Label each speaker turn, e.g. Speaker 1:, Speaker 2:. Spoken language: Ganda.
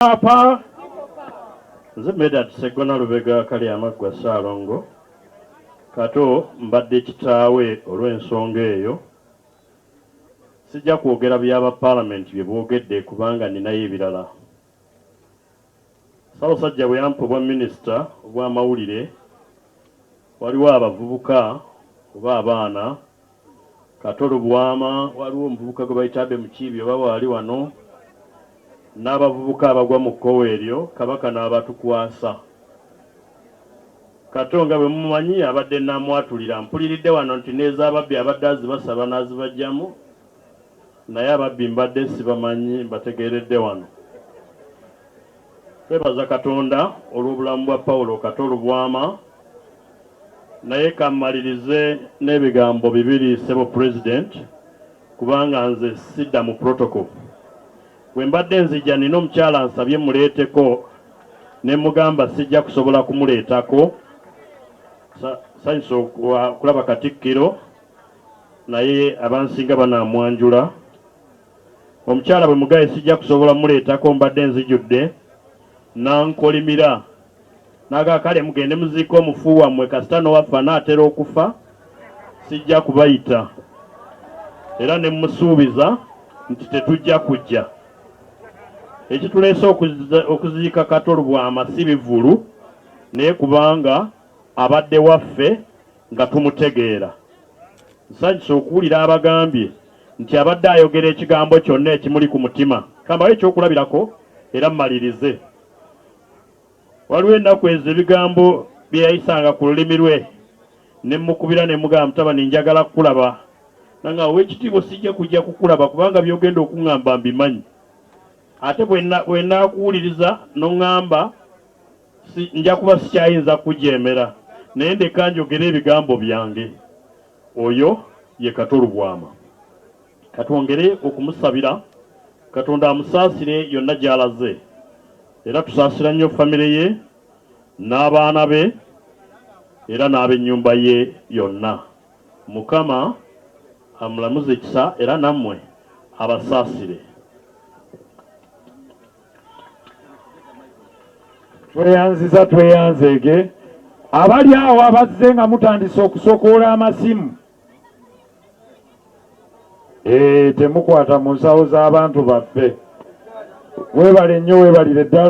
Speaker 1: Papa nze Medad Ssegona Lubega kali amaggwa Ssaalongo kato mbadde kitaawe olw'ensonga eyo sijja kwogera byaba Parliament bye boogedde kubanga ninayo ebirala. Ssaabasajja bwe yampa obwa minisita obw'amawulire waliwo abavubuka oba abaana Katolo Bwama waliwo omuvubuka gwe bayita Abe Mukiibi oba wali wano n'abavubuka abagwa mu kkowe eryo Kabaka n'abatukwasa. Katonga bwe mumanyi abadde namwatulira mpuliridde wano nti n'ez'ababbi abadde azibasaba n'azibajjamu naye ababbi mbadde sibamanyi mbategeeredde wano. Twebaza Katonda olw'obulamu bwa Paulo Katolo Bwama naye kammalirize n'ebigambo bibiri Ssebo President kubanga nze sidda mu protocol. Bwe mbadde nzija nina omukyala nsabye muleeteko ne mugamba sijja kusobola kumuleetako sanyusa okulaba Katikkiro naye abansinga banaamwanjula. Omukyala bwe mugaye sijja kusobola muleetako mbadde nzijudde nankolimira naga kale mugende muziika omufu wammwe kasita n'owaffe anaatera okufa sijja kubayita era ne mmusuubiza nti tetujja kujja. Ekituleese okuziika Katolo Bwama si bivulu naye kubanga abadde waffe nga tumutegeera. Nsanyusa okuwulira abagambye nti abadde ayogera ekigambo kyonna ekimuli ku mutima. Kambayo ekyokulabirako era mmalirize. Waliwo ennaku ezo ebigambo bye yayisanga ku lulimi lwe ne mukubira ne mugamba mutabani njagala kukulaba nanga ow'ekitiibwa sijja kujja kukulaba kubanga byogenda okuŋŋamba mbimanyi. Ate bwe naakuwuliriza n'oŋŋamba nja kuba sikyayinza kujeemera naye ndeka njogera ebigambo byange. Oyo ye Katolo Bwama. Katwongere okumusabira Katonda amusaasire yonna gy'alaze era tusaasira nnyo famire ye n'abaana be era n'ab'ennyumba ye yonna. Mukama amulamuze ekisa era nammwe abasaasire.
Speaker 2: Tweyanziza tweyanzeege abali awo abazze nga mutandise okusokoola amasimu temukwata mu nsawo z'abantu baffe. Weebale nnyo weebalire ddala.